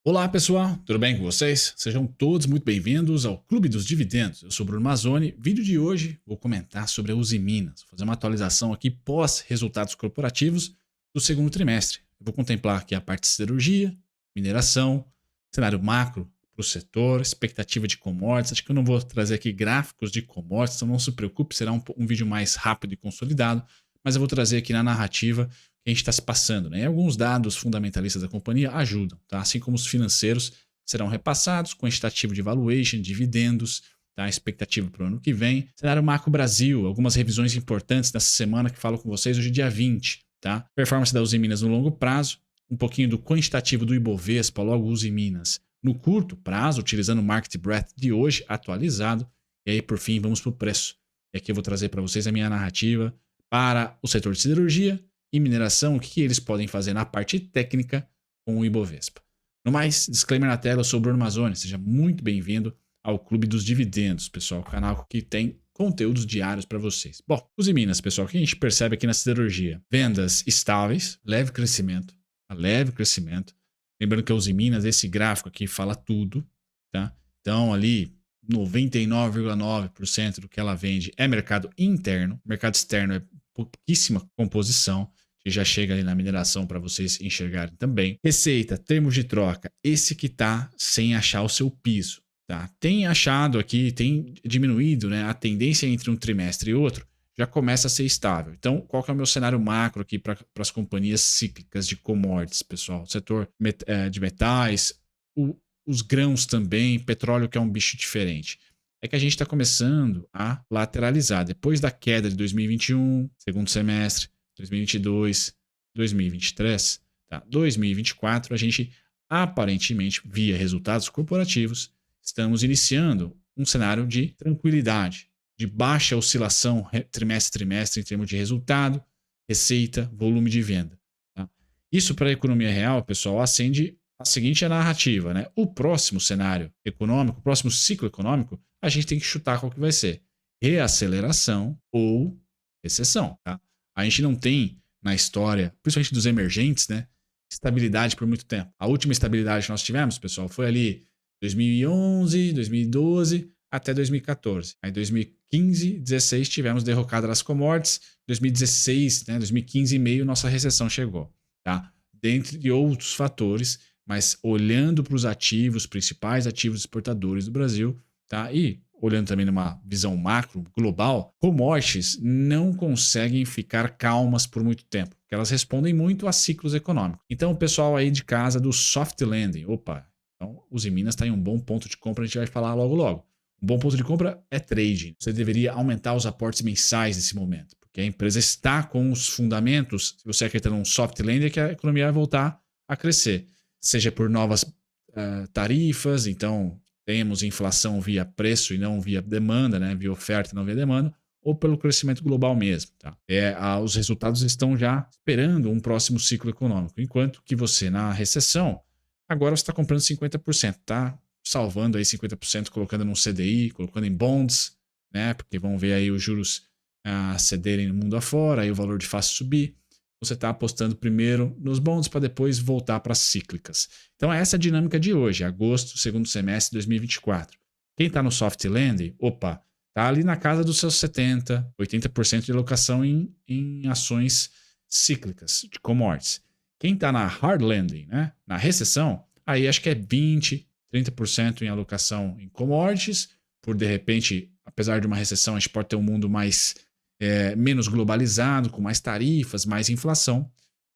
Olá pessoal, tudo bem com vocês? Sejam todos muito bem-vindos ao Clube dos Dividendos. Eu sou Bruno Mazzoni. Vídeo de hoje vou comentar sobre a Usiminas, vou fazer uma atualização aqui pós resultados corporativos do segundo trimestre. Eu vou contemplar aqui a parte de siderurgia, mineração, cenário macro para o setor, expectativa de commodities. Acho que eu não vou trazer aqui gráficos de commodities, então não se preocupe, será um vídeo mais rápido e consolidado, mas eu vou trazer aqui na narrativa que a gente está se passando, né? E alguns dados fundamentalistas da companhia ajudam, tá? Assim como os financeiros serão repassados, quantitativo de valuation, dividendos, tá? Expectativa para o ano que vem. Cenário Macro Brasil, algumas revisões importantes nessa semana que falo com vocês hoje, dia 20, tá? Performance da Usiminas no longo prazo, um pouquinho do quantitativo do Ibovespa, logo Usiminas no curto prazo, utilizando o Market Breadth de hoje atualizado. E aí, por fim, vamos para o preço. E aqui eu vou trazer para vocês a minha narrativa para o setor de siderurgia e mineração, o que eles podem fazer na parte técnica com o Ibovespa. No mais, disclaimer na tela, eu sou o Bruno Mazzoni, seja muito bem-vindo ao Clube dos Dividendos, pessoal, canal que tem conteúdos diários para vocês. Bom, Usiminas, pessoal, o que a gente percebe aqui na siderurgia? Vendas estáveis, leve crescimento. Lembrando que a Usiminas, esse gráfico aqui fala tudo, tá? Então, ali, 99,9% do que ela vende é mercado interno, mercado externo é pouquíssima composição, que já chega ali na mineração para vocês enxergarem também. Receita, termos de troca, esse que está sem achar o seu piso, tá? Tem achado aqui, tem diminuído, né? A tendência entre um trimestre e outro já começa a ser estável. Então, qual que é o meu cenário macro aqui para as companhias cíclicas de commodities, pessoal? O setor de metais, os grãos também, petróleo que é um bicho diferente. É que a gente está começando a lateralizar. Depois da queda de 2021, segundo semestre, 2022, 2023, tá? 2024, a gente aparentemente, via resultados corporativos, estamos iniciando um cenário de tranquilidade, de baixa oscilação trimestre a trimestre em termos de resultado, receita, volume de venda. Tá? Isso para a economia real, pessoal, acende a seguinte narrativa, né? O próximo cenário econômico, o próximo ciclo econômico, a gente tem que chutar qual que vai ser. Reaceleração ou recessão, tá? A gente não tem na história, principalmente dos emergentes, né? Estabilidade por muito tempo. A última estabilidade que nós tivemos, pessoal, foi ali 2011, 2012 até 2014. Aí 2015, 16 tivemos derrocada das commodities. 2016, né, 2015 e meio, nossa recessão chegou, tá? Dentre outros fatores, mas olhando para os ativos, principais ativos exportadores do Brasil, tá? E olhando também numa visão macro, global, commodities não conseguem ficar calmas por muito tempo, porque elas respondem muito a ciclos econômicos. Então, o pessoal aí de casa do soft landing, opa, então Usiminas está em um bom ponto de compra, a gente vai falar logo logo. Um bom ponto de compra é trading. Você deveria aumentar os aportes mensais nesse momento, porque a empresa está com os fundamentos, se você acredita num soft landing, é que a economia vai voltar a crescer, seja por novas tarifas, então temos inflação via preço e não via demanda, né? Via oferta e não via demanda, ou pelo crescimento global mesmo. Tá? Os resultados estão já esperando um próximo ciclo econômico, enquanto que você, na recessão, agora você está comprando 50%, tá? Salvando aí 50%, colocando num CDI, colocando em bonds, né? Porque vão ver aí os juros cederem no mundo afora, aí o valor de face subir. Você está apostando primeiro nos bonds para depois voltar para as cíclicas. Então, essa é a dinâmica de hoje, agosto, segundo semestre de 2024. Quem está no soft landing, opa, está ali na casa dos seus 70%, 80% de alocação em ações cíclicas, de commodities. Quem está na hard landing, né, na recessão, aí acho que é 20%, 30% em alocação em commodities, por de repente, apesar de uma recessão, a gente pode ter um mundo mais menos globalizado, com mais tarifas, mais inflação,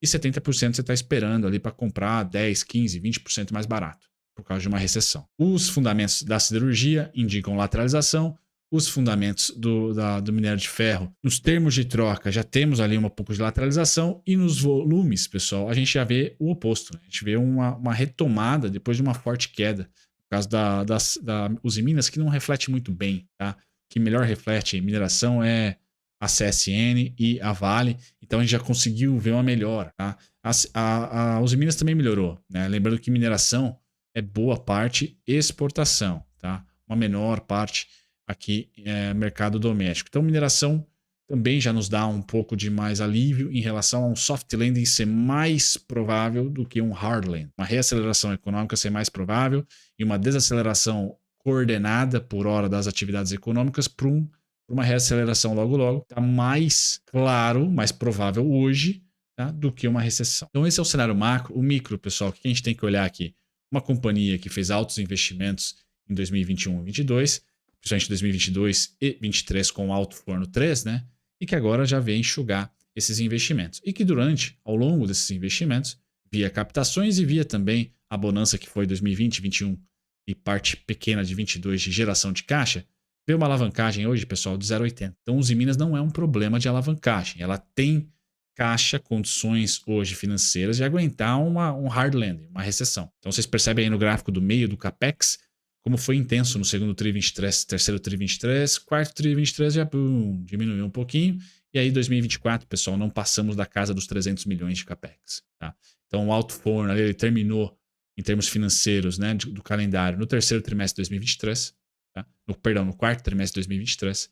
e 70% você está esperando ali para comprar 10, 15, 20% mais barato, por causa de uma recessão. Os fundamentos da siderurgia indicam lateralização, os fundamentos do minério de ferro, nos termos de troca, já temos ali um pouco de lateralização, e nos volumes, pessoal, a gente já vê o oposto, né? A gente vê uma retomada depois de uma forte queda, no caso da Usiminas, que não reflete muito bem, tá? O que melhor reflete mineração é a CSN e a Vale, então a gente já conseguiu ver uma melhora. Tá? A Usiminas também melhorou, né? Lembrando que mineração é boa parte exportação, tá? Uma menor parte aqui é mercado doméstico. Então mineração também já nos dá um pouco de mais alívio em relação a um soft landing ser mais provável do que um hard landing. Uma reaceleração econômica ser mais provável e uma desaceleração coordenada por hora das atividades econômicas para uma reaceleração logo. Está mais claro, mais provável hoje, tá, do que uma recessão. Então esse é o cenário macro. O micro, pessoal, o que a gente tem que olhar aqui? Uma companhia que fez altos investimentos em 2021 e 2022, principalmente 2022 e 2023 com o alto forno 3, né? E que agora já vem enxugar esses investimentos. E que ao longo desses investimentos, via captações e via também a bonança que foi 2020, 2021 e parte pequena de 22 de geração de caixa, veio uma alavancagem hoje, pessoal, de 0,80. Então, Uzi Minas não é um problema de alavancagem. Ela tem caixa, condições hoje financeiras de aguentar um hard landing, uma recessão. Então, vocês percebem aí no gráfico do meio do CAPEX, como foi intenso no segundo TRI 23, terceiro TRI 23, quarto TRI 23 já diminuiu um pouquinho. E aí 2024, pessoal, não passamos da casa dos 300 milhões de CAPEX. Tá? Então o alto forno ali, ele terminou em termos financeiros, né, do calendário no terceiro trimestre de 2023. Tá? No quarto trimestre de 2023.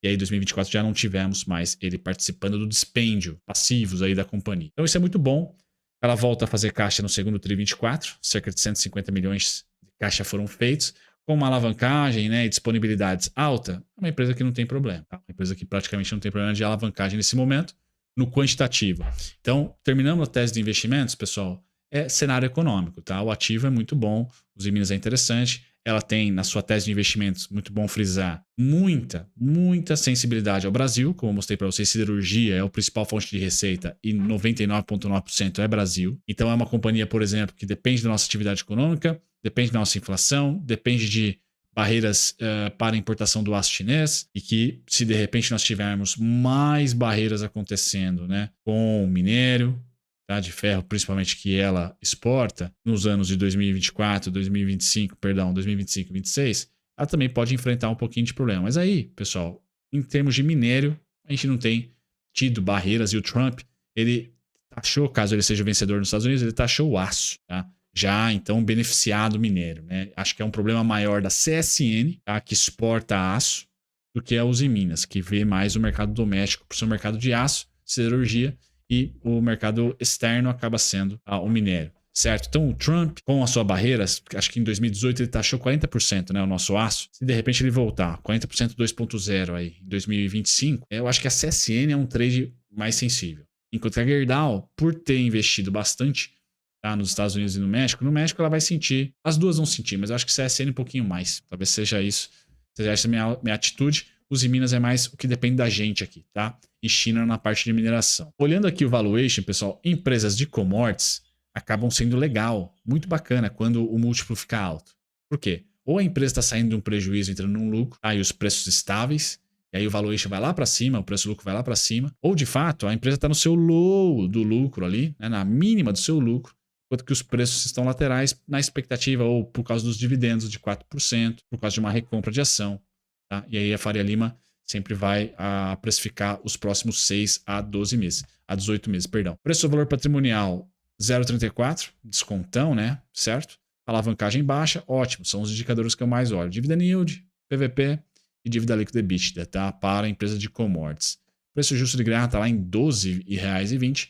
E aí 2024 já não tivemos mais ele participando do dispêndio, passivos aí da companhia. Então isso é muito bom. Ela volta a fazer caixa no segundo TRI 24, cerca de 150 milhões caixa foram feitos, com uma alavancagem, né, e disponibilidades alta, é uma empresa que não tem problema. Tá? Uma empresa que praticamente não tem problema de alavancagem nesse momento, no quantitativo. Então, terminamos a tese de investimentos, pessoal, é cenário econômico. Tá? O ativo é muito bom, os Minas é interessante, ela tem na sua tese de investimentos, muito bom frisar, muita sensibilidade ao Brasil, como eu mostrei para vocês, siderurgia é a principal fonte de receita e 99,9% é Brasil. Então é uma companhia, por exemplo, que depende da nossa atividade econômica, depende da nossa inflação, depende de barreiras para a importação do aço chinês e que se de repente nós tivermos mais barreiras acontecendo, né, com o minério, tá, de ferro, principalmente que ela exporta nos anos de 2024, 2025, perdão, 2025 e 2026, ela também pode enfrentar um pouquinho de problema. Mas aí, pessoal, em termos de minério, a gente não tem tido barreiras e o Trump, ele taxou, caso ele seja o vencedor nos Estados Unidos, ele taxou o aço, tá? Já então beneficiado o minério, né? Acho que é um problema maior da CSN, tá, que exporta aço, do que a Uzi Minas, que vê mais o mercado doméstico por ser um mercado de aço, siderurgia, e o mercado externo acaba sendo o minério, certo? Então o Trump, com as suas barreiras, acho que em 2018 ele taxou 40%, né, o nosso aço. Se de repente ele voltar 40% 2.0 aí em 2025, eu acho que a CSN é um trade mais sensível. Enquanto que a Gerdau, por ter investido bastante, tá, nos Estados Unidos e no México ela vai sentir, as duas vão sentir, mas eu acho que CSN um pouquinho mais. Talvez seja isso, seja essa minha atitude. Uzi Minas é mais o que depende da gente aqui, tá? E China na parte de mineração. Olhando aqui o valuation, pessoal, empresas de commodities acabam sendo legal, muito bacana quando o múltiplo fica alto. Por quê? Ou a empresa está saindo de um prejuízo, entrando num lucro, aí os preços estáveis, e aí o valuation vai lá para cima, o preço-lucro vai lá para cima. Ou de fato, a empresa está no seu low do lucro ali, né, na mínima do seu lucro, enquanto que os preços estão laterais na expectativa ou por causa dos dividendos de 4%, por causa de uma recompra de ação. Tá? E aí a Faria Lima sempre vai precificar os próximos 6 a 12 meses, a 18 meses, perdão. Preço valor patrimonial 0,34, descontão, né? Certo? Alavancagem baixa, ótimo, são os indicadores que eu mais olho. Dividend yield, PVP e dívida líquida EBITDA, tá? Para a empresa de commodities. Preço justo de grana está lá em R$ 12,20,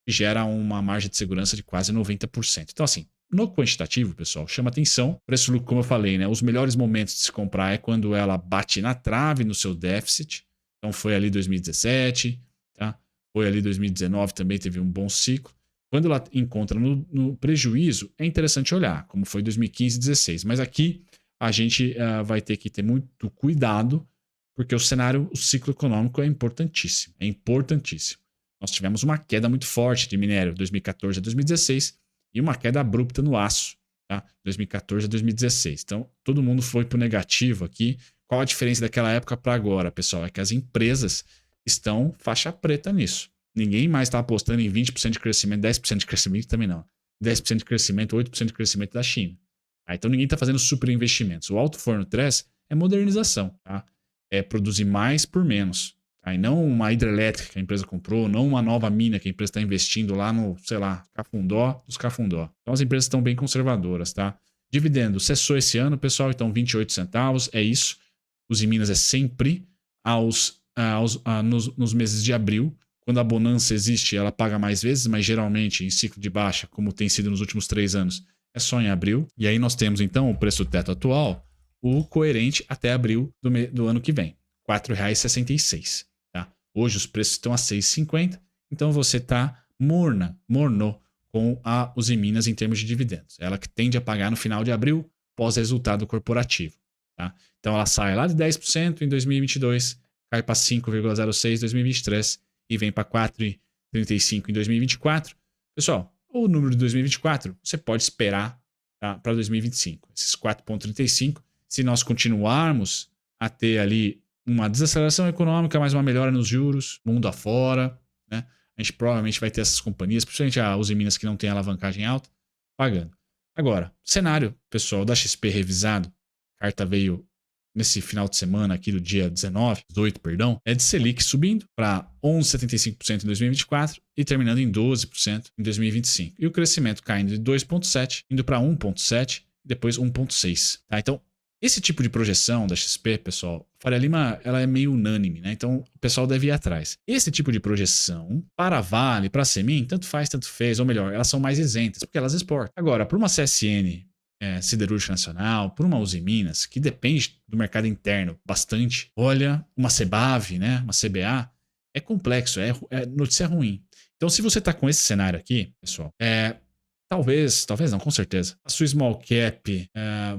que gera uma margem de segurança de quase 90%. Então assim, no quantitativo, pessoal, chama atenção. Preço-lucro, como eu falei, né? Os melhores momentos de se comprar é quando ela bate na trave no seu déficit. Então foi ali 2017, tá? Foi ali 2019 também, teve um bom ciclo. Quando ela encontra no prejuízo, é interessante olhar, como foi 2015 e 2016. Mas aqui a gente vai ter que ter muito cuidado, porque o ciclo econômico é importantíssimo. É importantíssimo. Nós tivemos uma queda muito forte de minério 2014 a 2016, e uma queda abrupta no aço, tá? 2014 a 2016. Então, todo mundo foi para o negativo aqui. Qual a diferença daquela época para agora, pessoal? É que as empresas estão faixa preta nisso. Ninguém mais está apostando em 20% de crescimento, 10% de crescimento também não. 10% de crescimento, 8% de crescimento da China. Então, ninguém está fazendo super investimentos. O alto forno 3 é modernização, tá? É produzir mais por menos. Aí não uma hidrelétrica que a empresa comprou, não uma nova mina que a empresa está investindo lá no, sei lá, Cafundó dos Cafundó. Então as empresas estão bem conservadoras, tá? Dividendo cessou esse ano, pessoal, então 28 centavos, é isso. Os em Minas é sempre aos nos meses de abril. Quando a bonança existe, ela paga mais vezes, mas geralmente em ciclo de baixa, como tem sido nos últimos 3 anos, é só em abril. E aí nós temos então o preço teto atual, o coerente até abril do ano que vem, R$ 4,66. Tá? Hoje os preços estão a R$ 6,50, então você está morno com a Usiminas em termos de dividendos. Ela que tende a pagar no final de abril, pós-resultado corporativo. Tá? Então ela sai lá de 10% em 2022, cai para 5,06% em 2023 e vem para 4,35% em 2024. Pessoal, o número de 2024 você pode esperar, tá, para 2025. Esses 4,35%, se nós continuarmos a ter ali uma desaceleração econômica, mais uma melhora nos juros, mundo afora, né? A gente provavelmente vai ter essas companhias, principalmente a Usiminas que não tem alavancagem alta, pagando. Agora, cenário, pessoal, da XP revisado, a carta veio nesse final de semana aqui do dia 18, perdão, é de Selic subindo para 11,75% em 2024 e terminando em 12% em 2025. E o crescimento caindo de 2,7%, indo para 1,7% e depois 1,6%. Tá? Então, esse tipo de projeção da XP, pessoal, Faria Lima, ela é meio unânime, né? Então o pessoal deve ir atrás. Esse tipo de projeção, para a Vale, para a Semin, tanto faz, tanto fez, ou melhor, elas são mais isentas, porque elas exportam. Agora, para uma CSN Siderúrgica Nacional, por uma Usiminas, que depende do mercado interno bastante, olha, uma CBAV, né? Uma CBA, é complexo, é notícia ruim. Então, se você está com esse cenário aqui, pessoal, talvez não, com certeza, a sua small cap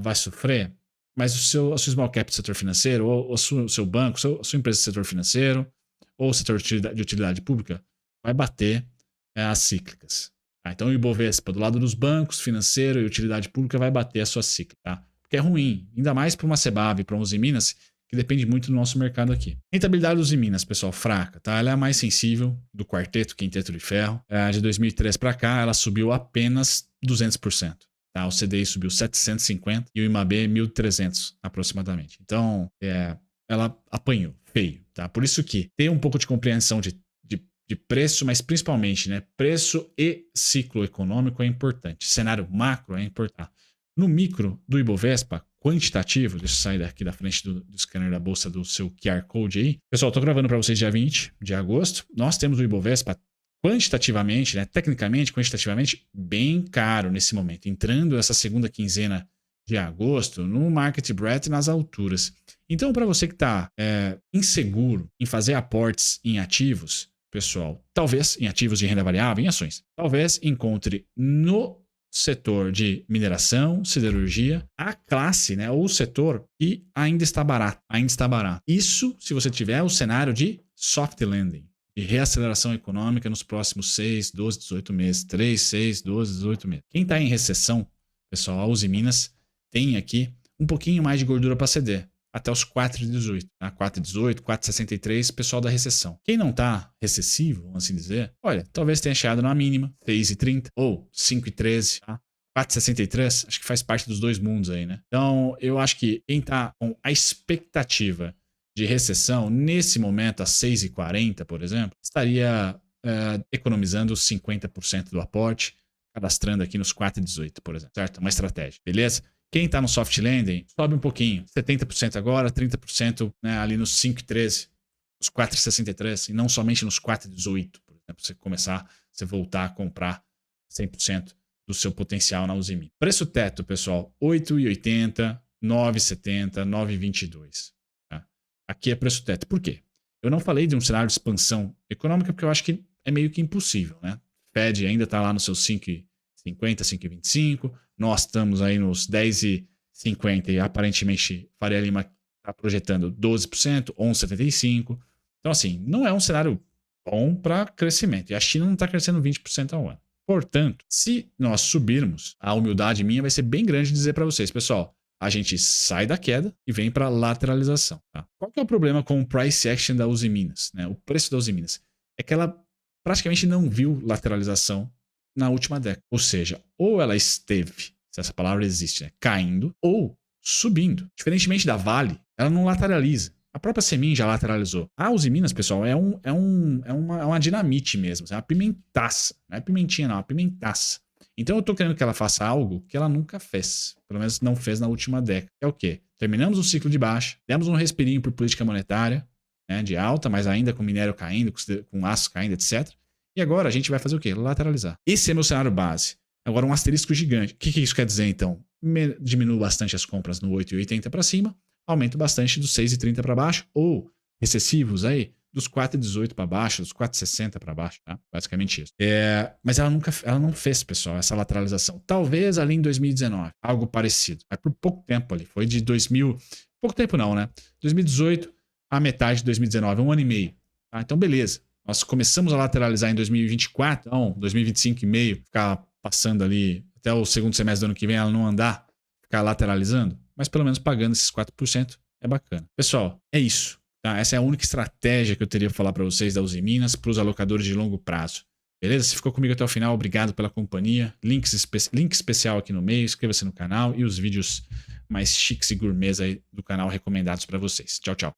vai sofrer. Mas a sua small cap do setor financeiro, ou o seu banco, a sua empresa do setor financeiro, ou o setor de utilidade pública, vai bater as cíclicas. Tá? Então o Ibovespa, do lado dos bancos, financeiro e utilidade pública, vai bater a sua cíclica. Tá? Porque é ruim, ainda mais para uma CBAV, para uma Usiminas, que depende muito do nosso mercado aqui. Rentabilidade dos Usiminas, pessoal, fraca. Tá? Ela é a mais sensível do quarteto, quinteto de ferro. De 2003 para cá, ela subiu apenas 200%. Tá, o CDI subiu 750 e o IMAB 1.300 aproximadamente. Então, ela apanhou feio. Tá? Por isso que ter um pouco de compreensão de preço, mas principalmente, né, preço e ciclo econômico é importante. Cenário macro é importante. No micro do Ibovespa, quantitativo, deixa eu sair daqui da frente do scanner da bolsa do seu QR Code aí. Pessoal, estou gravando para vocês dia 20 de agosto. Nós temos o Ibovespa quantitativamente, né, tecnicamente, quantitativamente, bem caro nesse momento. Entrando essa segunda quinzena de agosto no market breadth nas alturas. Então, para você que está inseguro em fazer aportes em ativos, pessoal, talvez em ativos de renda variável, em ações, talvez encontre no setor de mineração, siderurgia, a classe, né, ou o setor que ainda está barato. Isso se você tiver o cenário de soft landing, de reaceleração econômica nos próximos 6, 12, 18 meses. 3, 6, 12, 18 meses. Quem está em recessão, pessoal, a Usiminas tem aqui um pouquinho mais de gordura para ceder. Até os 4,18. Tá? 4,18, 4,63, pessoal da recessão. Quem não está recessivo, vamos assim dizer, olha, talvez tenha chegado na mínima, 6,30 ou 5,13. Tá? 4,63, acho que faz parte dos dois mundos aí, né? Então, eu acho que quem está com a expectativa de recessão, nesse momento, a 6,40, por exemplo, estaria economizando 50% do aporte, cadastrando aqui nos 4,18, por exemplo, certo? Uma estratégia, beleza? Quem está no soft landing, sobe um pouquinho, 70% agora, 30%, né, ali nos 5,13, nos 4,63, e não somente nos 4,18, por exemplo, você voltar a comprar 100% do seu potencial na Usiminas. Preço teto, pessoal, 8,80, 9,70, 9,22. Aqui é preço teto. Por quê? Eu não falei de um cenário de expansão econômica porque eu acho que é meio que impossível, né? Fed ainda está lá nos seus 5,50, 5,25. Nós estamos aí nos 10,50 e aparentemente Faria Lima está projetando 12%, 11,75%. Então, assim, não é um cenário bom para crescimento. E a China não está crescendo 20% ao ano. Portanto, se nós subirmos, a humildade minha vai ser bem grande dizer para vocês, pessoal, a gente sai da queda e vem para lateralização. Tá? Qual que é o problema com o price action da Usiminas, né? O preço da Usiminas? É que ela praticamente não viu lateralização na última década. Ou seja, ou ela esteve, se essa palavra existe, né, caindo, ou subindo. Diferentemente da Vale, ela não lateraliza. A própria Semin já lateralizou. A Usiminas, pessoal, é uma dinamite mesmo. É uma pimentaça. Não é pimentinha, não. É uma pimentaça. Então eu estou querendo que ela faça algo que ela nunca fez. Pelo menos não fez na última década. É o quê? Terminamos o ciclo de baixa, demos um respirinho por política monetária, né, de alta, mas ainda com minério caindo, com aço caindo, etc. E agora a gente vai fazer o quê? Lateralizar. Esse é meu cenário base. Agora um asterisco gigante. O que isso quer dizer, então? Diminuo bastante as compras no 8,80 para cima, aumento bastante dos 6,30 para baixo, ou excessivos aí, dos 4,18 para baixo, dos 4,60 para baixo, tá? Basicamente isso. Mas ela não fez, pessoal, essa lateralização. Talvez ali em 2019, algo parecido. Mas por pouco tempo ali. Foi de 2000... Pouco tempo não, né? 2018 a metade de 2019, 1 ano e meio. Tá? Então, beleza. Nós começamos a lateralizar em 2024, então 2025 e meio, ficar passando ali até o segundo semestre do ano que vem, ela não andar, ficar lateralizando, mas pelo menos pagando esses 4% é bacana. Pessoal, é isso. Tá? Essa é a única estratégia que eu teria para falar para vocês da Uzi Minas para os alocadores de longo prazo. Beleza? Se ficou comigo até o final, obrigado pela companhia. Link especial aqui no meio, inscreva-se no canal e os vídeos mais chiques e gourmets aí do canal recomendados para vocês. Tchau, tchau.